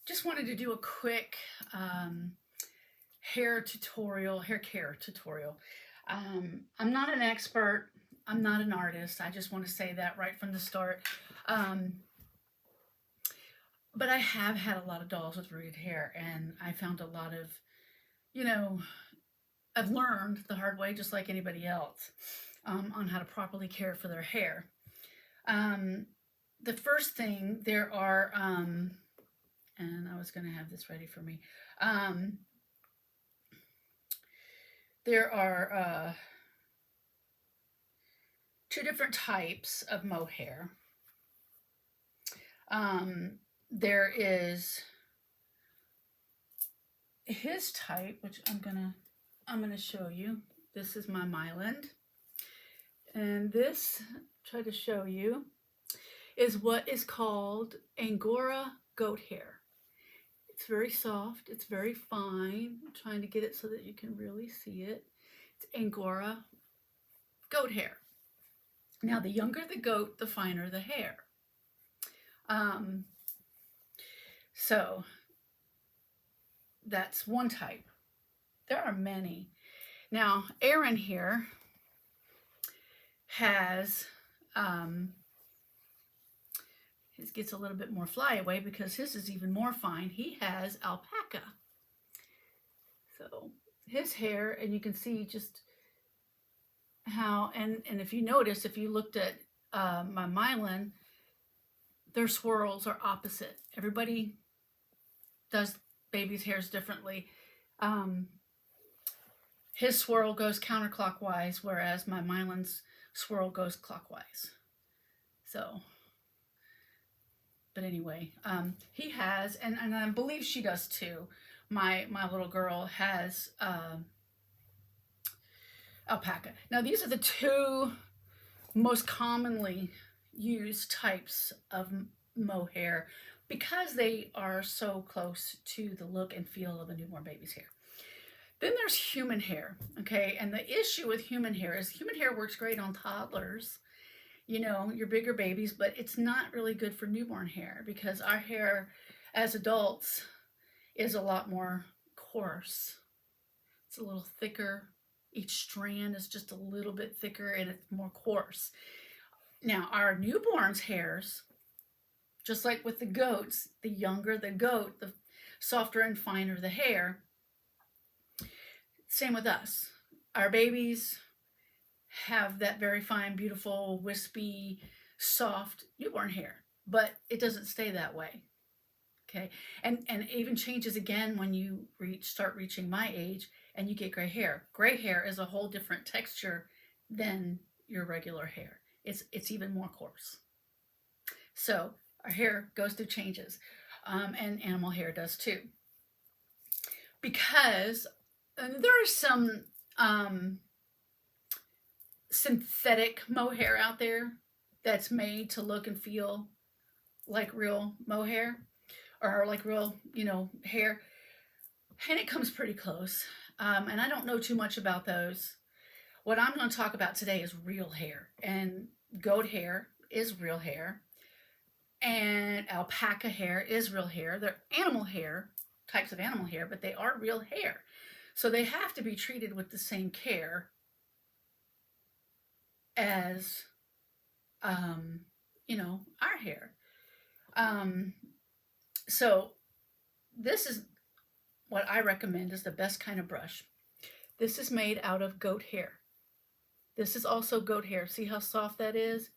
Just wanted to do a quick hair care tutorial. I'm not an expert. I'm not an artist. I just want to say that right from the start. Um, but I have had a lot of dolls with rooted hair, and I found a lot of, you know, I've learned the hard way, just like anybody else, on how to properly care for their hair. Um, the first thing, and I was going to have this ready for me. Um, there are two different types of mohair. There is his type, which I'm gonna show you. This is my myland, and this try to show you is what is called Angora goat hair. It's very soft. It's very fine. I'm trying to get it so that you can really see it. It's Angora goat hair. Now, the younger the goat, the finer the hair. So that's one type. There are many. Now, Aaron here has, his gets a little bit more flyaway because his is even more fine. He has alpaca. So his hair, and you can see just how, and if you notice, if you looked at my myelin, their swirls are opposite. Everybody does baby's hairs differently. His swirl goes counterclockwise, whereas my myelin's swirl goes clockwise. So, but anyway, he has, and I believe she does too. My little girl has alpaca. Now, these are the two most commonly used types of mohair because they are so close to the look and feel of a newborn baby's hair. Then there's human hair, okay? And the issue with human hair is human hair works great on toddlers, you know, your bigger babies, but it's not really good for newborn hair because our hair as adults is a lot more coarse. It's a little thicker. Each strand is just a little bit thicker and it's more coarse. Now, our newborn's hairs, just like with the goats, the younger the goat, the softer and finer the hair. Same with us. Our babies have that very fine, beautiful, wispy, soft newborn hair, but it doesn't stay that way. Okay, and it even changes again when you start reaching my age and you get gray hair. Gray hair is a whole different texture than your regular hair. It's even more coarse. So our hair goes through changes, and animal hair does too. Because there are some synthetic mohair out there that's made to look and feel like real mohair or like real, hair, and it comes pretty close. And I don't know too much about those. What I'm going to talk about today is real hair, and goat hair is real hair, and alpaca hair is real hair. They're animal hair, types of animal hair, but they are real hair. So they have to be treated with the same care as, our hair. So this is what I recommend is the best kind of brush. This is made out of goat hair. This is also goat hair. See how soft that is?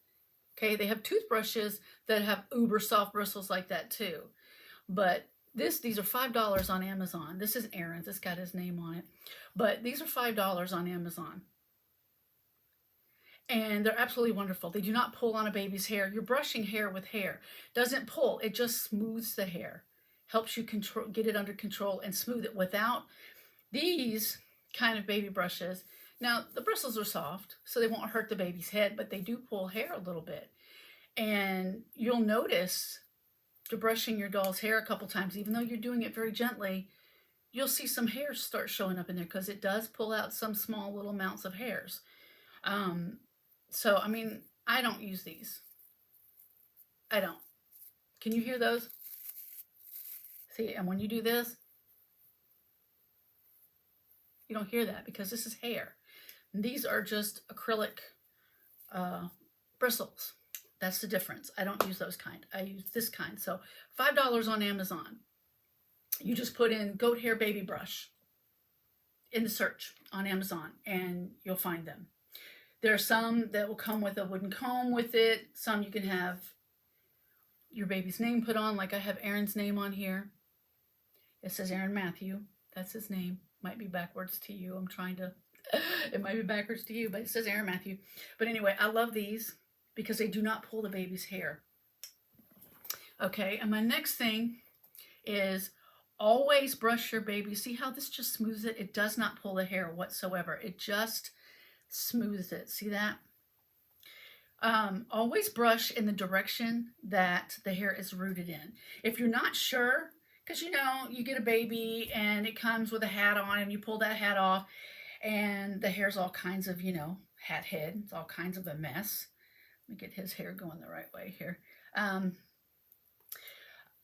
Okay, they have toothbrushes that have uber soft bristles like that too. But these are $5 on Amazon. This is Aaron's. It's got his name on it. But these are $5 on Amazon. And they're absolutely wonderful. They do not pull on a baby's hair. You're brushing hair with hair. Doesn't pull. It just smooths the hair. Helps you get it under control and smooth it without these kind of baby brushes. Now, the bristles are soft, so they won't hurt the baby's head, but they do pull hair a little bit. And you'll notice after brushing your doll's hair a couple times, even though you're doing it very gently, you'll see some hairs start showing up in there because it does pull out some small little amounts of hairs. So, I don't use these. I don't. Can you hear those? See, and when you do this, you don't hear that because this is hair. And these are just acrylic bristles. That's the difference. I don't use those kind. I use this kind. So $5 on Amazon. You just put in goat hair baby brush in the search on Amazon and you'll find them. There are some that will come with a wooden comb with it. Some you can have your baby's name put on, like I have Aaron's name on here. It says Aaron Matthew. That's his name. Might be backwards to you. I'm trying to, it might be backwards to you, but it says Aaron Matthew. But anyway, I love these because they do not pull the baby's hair. Okay, and my next thing is always brush your baby. See how this just smooths it? It does not pull the hair whatsoever. It just smooths it. See that? Always brush in the direction that the hair is rooted in. If you're not sure, because you know, you get a baby and it comes with a hat on and you pull that hat off and the hair's all kinds of, you know, hat head. It's all kinds of a mess. Let me get his hair going the right way here.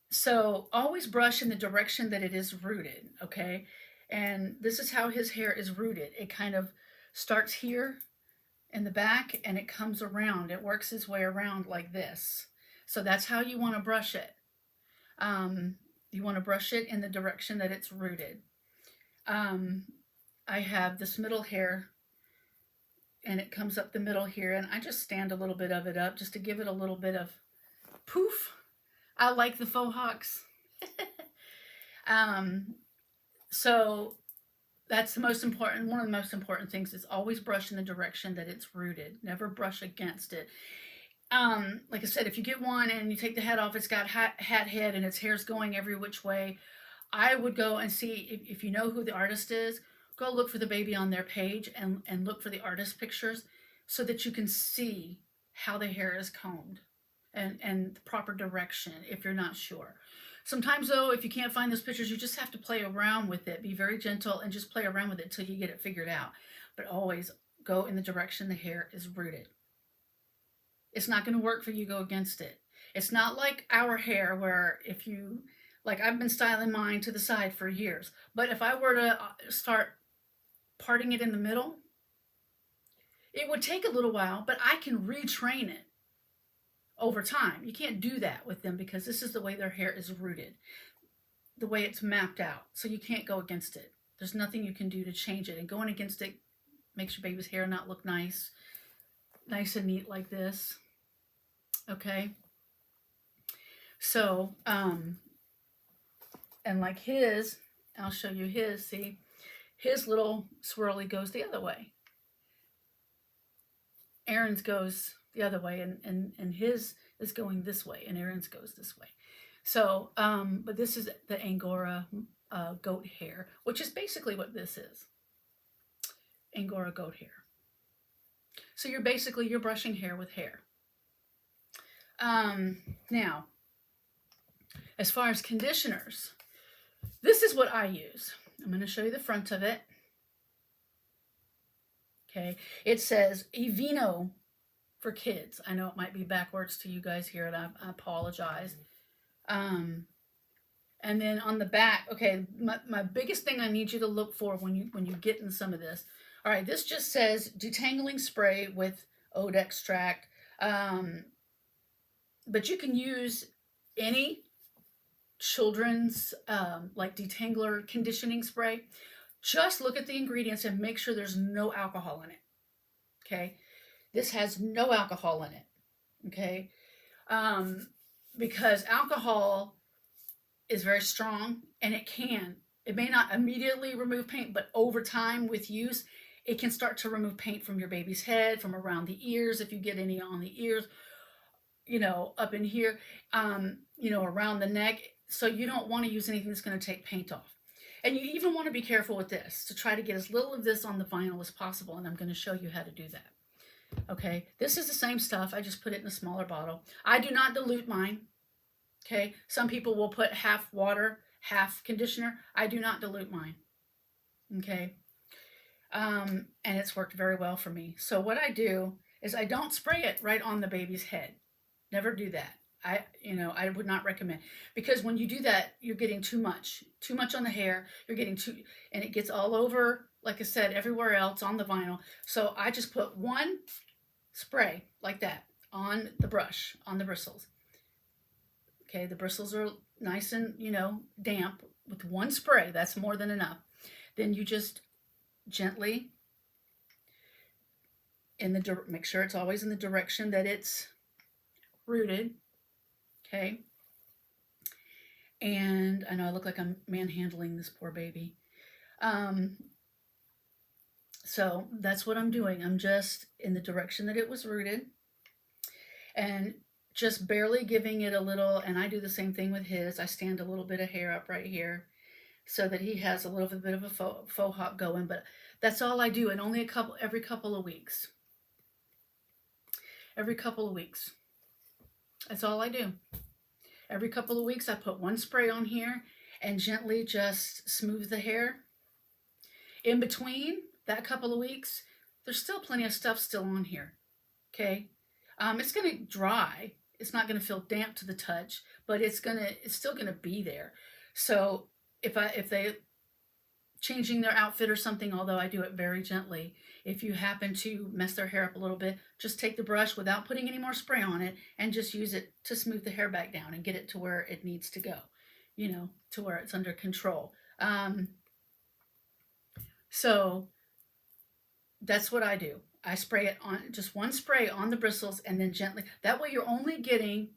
So always brush in the direction that it is rooted, okay? And this is how his hair is rooted. It kind of starts here in the back and it comes around. It works its way around like this. So that's how you want to brush it. You want to brush it in the direction that it's rooted. I have this middle hair and it comes up the middle here and I just stand a little bit of it up just to give it a little bit of poof. I like the faux hawks. So that's the most important, one of the most important things is always brush in the direction that it's rooted. Never brush against it. Like I said, if you get one and you take the head off, it's got hat head and its hair's going every which way. I would go and see, if you know who the artist is, go look for the baby on their page and look for the artist pictures so that you can see how the hair is combed and the proper direction if you're not sure. Sometimes though, if you can't find those pictures, you just have to play around with it. Be very gentle and just play around with it until you get it figured out. But always go in the direction the hair is rooted. It's not going to work for you to go against it. It's not like our hair where if you, like I've been styling mine to the side for years, but if I were to start parting it in the middle, it would take a little while, but I can retrain it over time. You can't do that with them because this is the way their hair is rooted, the way it's mapped out. So you can't go against it. There's nothing you can do to change it. And going against it makes your baby's hair not look nice and neat like this. Okay. So, and like his, I'll show you his, see, his little swirly goes the other way. Aaron's goes the other way and his is going this way and Aaron's goes this way. So, but this is the Angora goat hair, which is basically what this is. Angora goat hair. So you're brushing hair with hair. Now, as far as conditioners, this is what I use. I'm going to show you the front of it. Okay, it says Evino for kids. I know it might be backwards to you guys here, and I apologize. And then on the back, okay, my biggest thing I need you to look for when you get in some of this. All right, this just says detangling spray with oat extract. But you can use any children's like detangler conditioning spray. Just look at the ingredients and make sure there's no alcohol in it. Okay, this has no alcohol in it. Okay, because alcohol is very strong and it may not immediately remove paint, but over time with use, it can start to remove paint from your baby's head, from around the ears, if you get any on the ears, you know, up in here, you know, around the neck. So you don't want to use anything that's going to take paint off. And you even want to be careful with this to try to get as little of this on the vinyl as possible. And I'm going to show you how to do that. Okay, this is the same stuff. I just put it in a smaller bottle. I do not dilute mine. Okay, some people will put half water, half conditioner. I do not dilute mine. Okay, and it's worked very well for me. So what I do is I don't spray it right on the baby's head. Never do that. I would not recommend, because when you do that, you're getting too much on the hair. You're getting too, and it gets all over, like I said, everywhere else on the vinyl. So I just put one spray like that on the brush, on the bristles. Okay, the bristles are nice and, damp. With one spray, that's more than enough. Then you just gently, make sure it's always in the direction that it's rooted. Okay. And I know I look like I'm manhandling this poor baby. So that's what I'm doing. I'm just in the direction that it was rooted, and just barely giving it a little. And I do the same thing with his. I stand a little bit of hair up right here so that he has a little bit of a faux hop going. But that's all I do, and only every couple of weeks. Every couple of weeks. That's all I do. Every couple of weeks I put one spray on here and gently just smooth the hair. In between that couple of weeks, there's still plenty of stuff still on here. Okay? It's going to dry. It's not going to feel damp to the touch, but it's still going to be there. So if they changing their outfit or something, although I do it very gently, if you happen to mess their hair up a little bit, just take the brush without putting any more spray on it and just use it to smooth the hair back down and get it to where it needs to go, to where it's under control. So that's what I do. I spray it on, just one spray on the bristles, and then gently. That way you're only getting,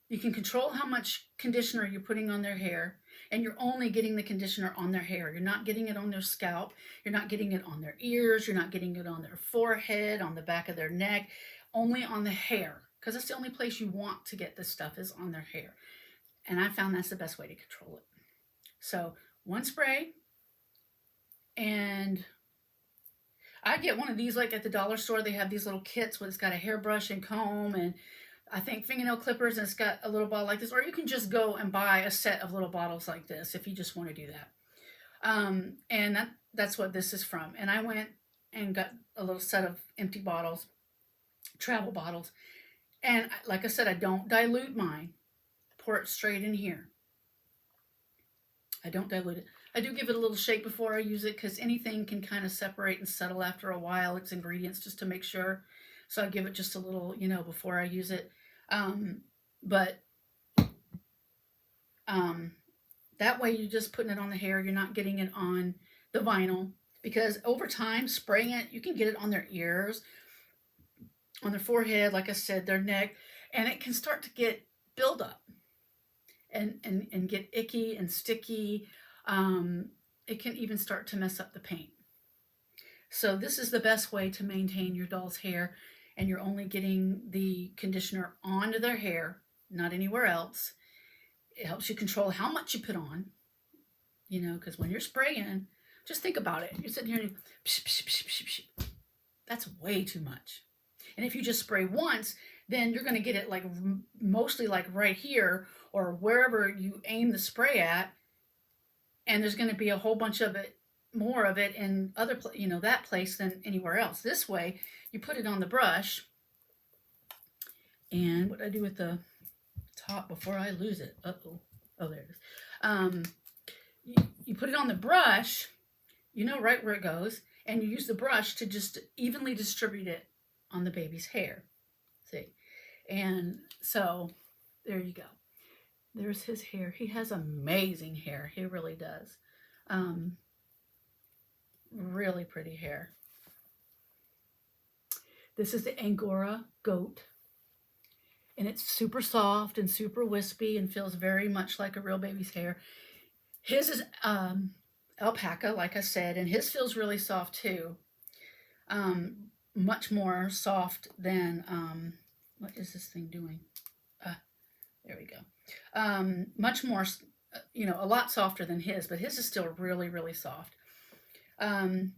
you can control how much conditioner you're putting on their hair, and you're only getting the conditioner on their hair. You're not getting it on their scalp. You're not getting it on their ears. You're not getting it on their forehead, on the back of their neck, only on the hair, because that's the only place you want to get this stuff is on their hair. And I found that's the best way to control it. So one spray, and I get one of these, like at the dollar store. They have these little kits where it's got a hairbrush and comb, and I think fingernail clippers, and it's got a little bottle like this. Or you can just go and buy a set of little bottles like this if you just want to do that. And that's what this is from. And I went and got a little set of empty bottles, travel bottles. And like I said, I don't dilute mine. Pour it straight in here. I don't dilute it. I do give it a little shake before I use it, because anything can kind of separate and settle after a while, its ingredients, just to make sure. So I give it just a little, before I use it. That way you're just putting it on the hair. You're not getting it on the vinyl, because over time, spraying it, you can get it on their ears, on their forehead, like I said, their neck, and it can start to get buildup and get icky and sticky. It can even start to mess up the paint. So this is the best way to maintain your doll's hair, and you're only getting the conditioner onto their hair, not anywhere else. It helps you control how much you put on, because when you're spraying, just think about it. You're sitting here and psh, psh, psh, psh, psh. That's way too much. And if you just spray once, then you're going to get it like mostly like right here or wherever you aim the spray at. And there's going to be a whole bunch of it, more of it in other, that place than anywhere else. This way, you put it on the brush. And what I do with the top before I lose it. Uh-oh. Oh, there it is. You put it on the brush, right where it goes, and you use the brush to just evenly distribute it on the baby's hair. See? And so, there you go. There's his hair. He has amazing hair. He really does. Really pretty hair. This is the Angora goat. And it's super soft and super wispy and feels very much like a real baby's hair. His is alpaca, like I said, and his feels really soft too. Much more soft than, what is this thing doing? There we go. Much more, a lot softer than his, but his is still really, really soft. I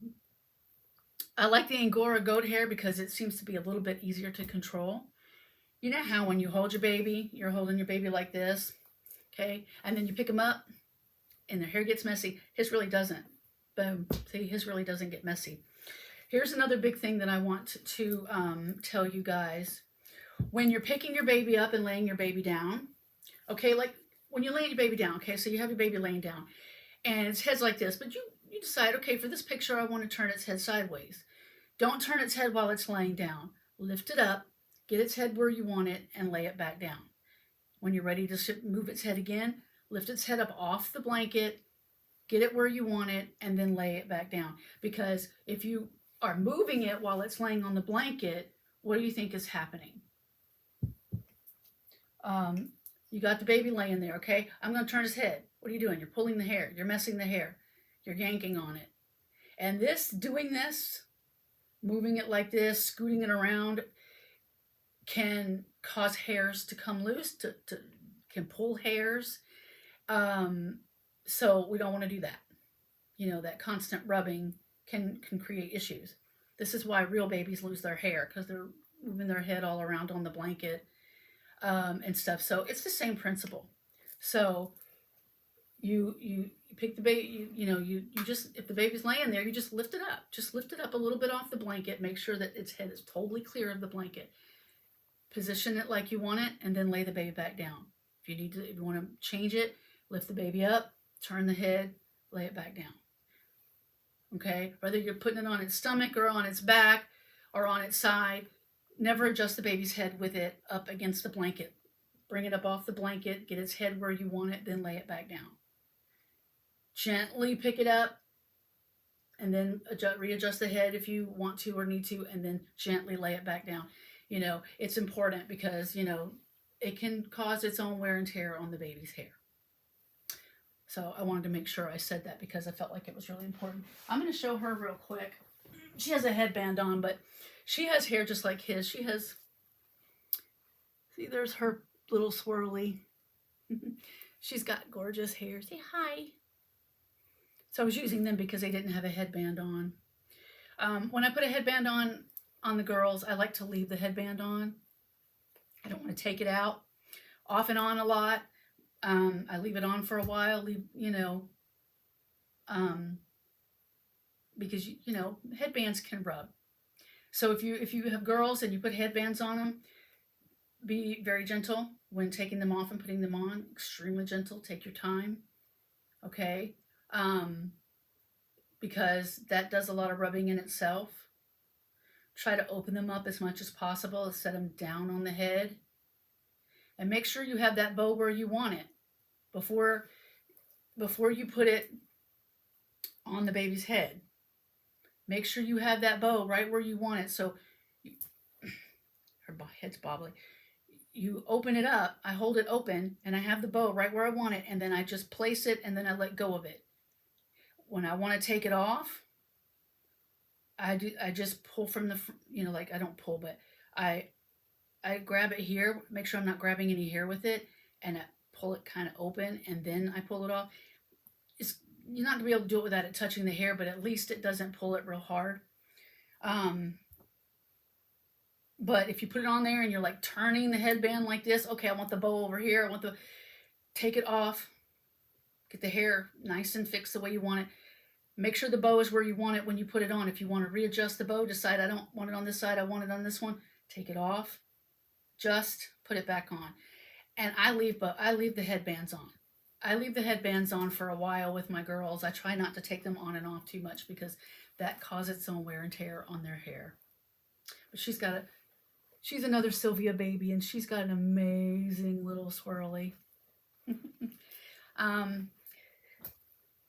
like the Angora goat hair because it seems to be a little bit easier to control. You know how when you hold your baby, you're holding your baby like this, okay? And then you pick him up and their hair gets messy. His really doesn't. Boom. See, his really doesn't get messy. Here's another big thing that I want to tell you guys. When you're picking your baby up and laying your baby down, okay, like when you're laying your baby down, okay, so you have your baby laying down and its head's like this, but you decide, okay, for this picture, I want to turn its head sideways. Don't turn its head while it's laying down. Lift it up, get its head where you want it, and lay it back down. When you're ready to move its head again, lift its head up off the blanket, get it where you want it, and then lay it back down. Because if you are moving it while it's laying on the blanket, what do you think is happening? You got the baby laying there, okay? I'm going to turn his head. What are you doing? You're pulling the hair. You're messing the hair. You're yanking on it. And doing this, moving it like this, scooting it around, can cause hairs to come loose, can pull hairs. So we don't want to do that. That constant rubbing can create issues. This is why real babies lose their hair, because they're moving their head all around on the blanket and stuff. So it's the same principle. So you pick the baby, you just, if the baby's laying there, you just lift it up. Just lift it up a little bit off the blanket. Make sure that its head is totally clear of the blanket. Position it like you want it, and then lay the baby back down. If you want to change it, lift the baby up, turn the head, lay it back down. Okay? Whether you're putting it on its stomach or on its back or on its side, never adjust the baby's head with it up against the blanket. Bring it up off the blanket, get its head where you want it, then lay it back down. Gently pick it up, and then readjust the head if you want to or need to, and then gently lay it back down. It's important because, it can cause its own wear and tear on the baby's hair. So I wanted to make sure I said that because I felt like it was really important. I'm going to show her real quick. She has a headband on, but she has hair just like his. See, there's her little swirly. She's got gorgeous hair. Say hi. So I was using them because they didn't have a headband on. When I put a headband on the girls, I like to leave the headband on. I don't want to take it out. Off and on a lot. I leave it on for a while, because headbands can rub. So if you have girls and you put headbands on them, be very gentle when taking them off and putting them on. Extremely gentle. Take your time. Okay, because that does a lot of rubbing in itself. Try to open them up as much as possible and set them down on the head. And make sure you have that bow where you want it before you put it on the baby's head. Make sure you have that bow right where you want it. So her head's bobbly. You open it up, I hold it open, and I have the bow right where I want it, and then I just place it, and then I let go of it. When I want to take it off, I just pull from the, I don't pull, but I grab it here, make sure I'm not grabbing any hair with it, and I pull it kind of open, and then I pull it off. You're not going to be able to do it without it touching the hair, but at least it doesn't pull it real hard. But if you put it on there and you're like turning the headband like this, okay, I want the bow over here, take it off, get the hair nice and fixed the way you want it. Make sure the bow is where you want it when you put it on. If you want to readjust the bow, decide I don't want it on this side, I want it on this one, take it off, just put it back on. And I leave the headbands on. I leave the headbands on for a while with my girls. I try not to take them on and off too much because that causes its own wear and tear on their hair. But she's another Sylvia baby, and she's got an amazing little swirly.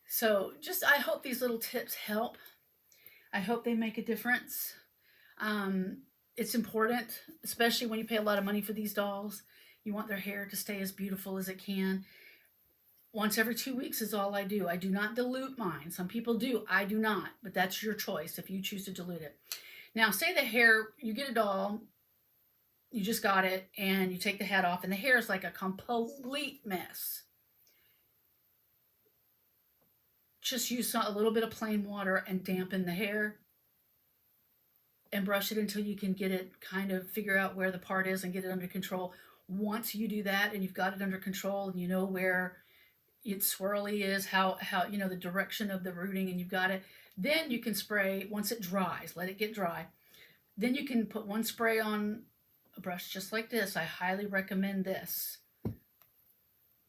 So I hope these little tips help. I hope they make a difference. It's important, especially when you pay a lot of money for these dolls. You want their hair to stay as beautiful as it can. Once every 2 weeks is all I do. I do not dilute mine. Some people do. I do not, but that's your choice if you choose to dilute it. Now, say the hair, you get a doll, you just got it, and you take the head off, and the hair is like a complete mess. Just use a little bit of plain water and dampen the hair and brush it until you can get it, kind of figure out where the part is and get it under control. Once you do that and you've got it under control and you know where its swirly is, how the direction of the rooting, and you've got it, then you can spray once it dries. Let it get dry. Then you can put one spray on a brush just like this, I highly recommend this.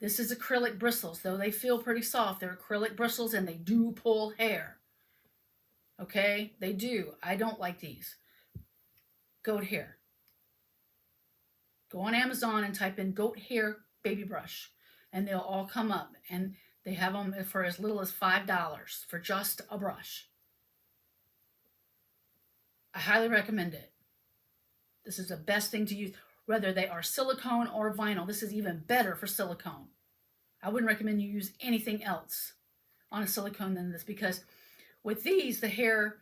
This is acrylic bristles, though they feel pretty soft. They're acrylic bristles and they do pull hair. Okay, they do. I don't like these. Goat hair. Go on Amazon and type in goat hair baby brush and they'll all come up, and they have them for as little as $5 for just a brush. I highly recommend it. This is the best thing to use, whether they are silicone or vinyl. This is even better for silicone. I wouldn't recommend you use anything else on a silicone than this, because with these, the hair,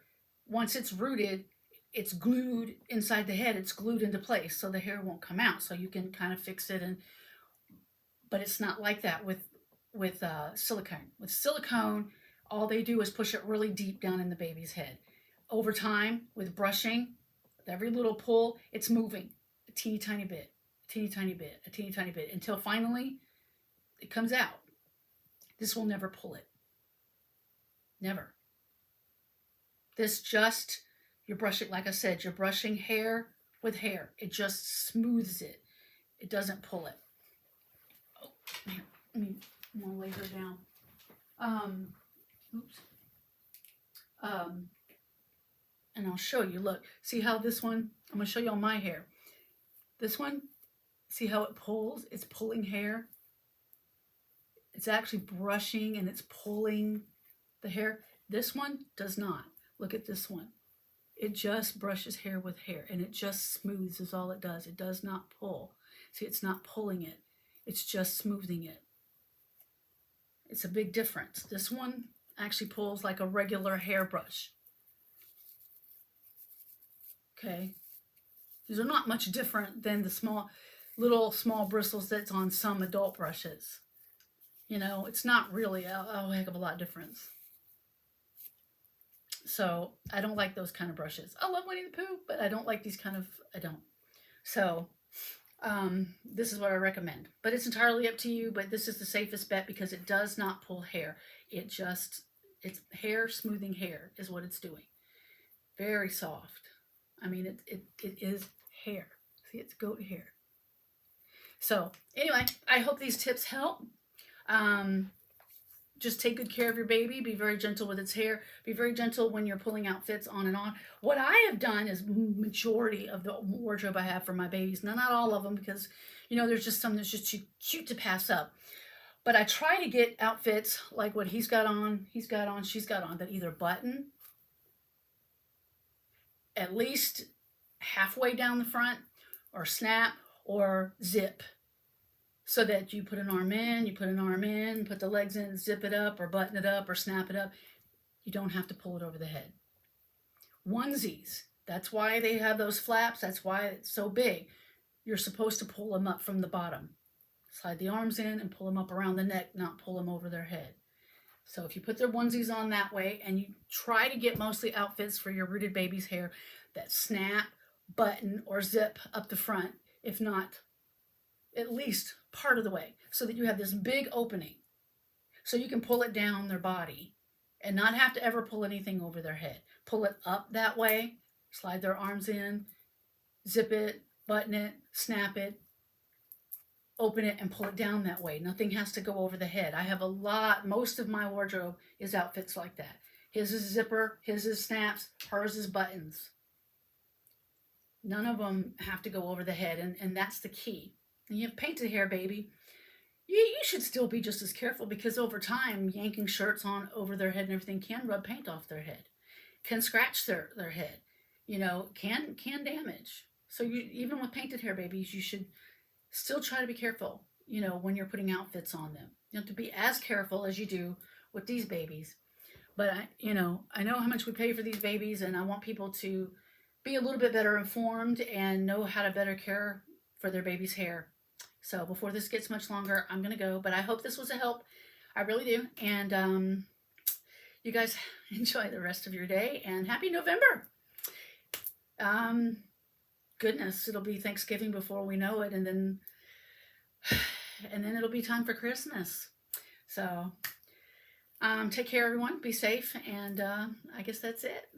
once it's rooted, it's glued inside the head. It's glued into place, so the hair won't come out. So you can kind of fix it, but it's not like that with silicone. With silicone, all they do is push it really deep down in the baby's head. Over time, with brushing, with every little pull, it's moving a teeny tiny bit, a teeny tiny bit, a teeny tiny bit, until finally it comes out. This will never pull it. Never. This just, you're brushing, like I said, you're brushing hair with hair. It just smooths it. It doesn't pull it. Oh, here, I'm gonna lay her down. Oops. And I'll show you, look, see how this one, I'm gonna show you on my hair. This one, see how it pulls? It's pulling hair. It's actually brushing and it's pulling the hair. This one does not. Look at this one. It just brushes hair with hair, and it just smooths is all it does. It does not pull. See, it's not pulling it. It's just smoothing it. It's a big difference. This one actually pulls like a regular hairbrush. Okay. These are not much different than the small bristles that's on some adult brushes. You know, it's not really a heck of a lot difference. So I don't like those kind of brushes. I love Winnie the Pooh, but I don't like these kind of, I don't. So this is what I recommend. But it's entirely up to you, but this is the safest bet because it does not pull hair. It's hair smoothing hair is what it's doing. Very soft. I mean, it is hair. See, it's goat hair. So anyway, I hope these tips help. Just take good care of your baby. Be very gentle with its hair. Be very gentle when you're pulling outfits on and on. What I have done is majority of the wardrobe I have for my babies. Now, not all of them, because, you know, there's just some that's just too cute to pass up. But I try to get outfits like what she's got on, that either button at least halfway down the front, or snap, or zip. So that you put an arm in, put the legs in, zip it up, or button it up, or snap it up. You don't have to pull it over the head. Onesies, that's why they have those flaps. That's why it's so big. You're supposed to pull them up from the bottom. Slide the arms in and pull them up around the neck, not pull them over their head. So if you put their onesies on that way, and you try to get mostly outfits for your rooted baby's hair that snap, button, or zip up the front, if not at least part of the way, so that you have this big opening so you can pull it down their body and not have to ever pull anything over their head. Pull it up that way, slide their arms in, zip it, button it, snap it, open it, and pull it down that way. Nothing has to go over the head. I have most of my wardrobe is outfits like that. His is zipper, his is snaps, hers is buttons. None of them have to go over the head, and that's the key. And you have painted hair, baby, you should still be just as careful, because over time, yanking shirts on over their head and everything can rub paint off their head, can scratch their head, you know, can damage. So even with painted hair babies, you should still try to be careful, you know, when you're putting outfits on them. You have to be as careful as you do with these babies. But I know how much we pay for these babies, and I want people to be a little bit better informed and know how to better care for their baby's hair. So before this gets much longer, I'm going to go. But I hope this was a help. I really do. And you guys enjoy the rest of your day. And happy November. Goodness, it'll be Thanksgiving before we know it. And then it'll be time for Christmas. So take care, everyone. Be safe. And I guess that's it.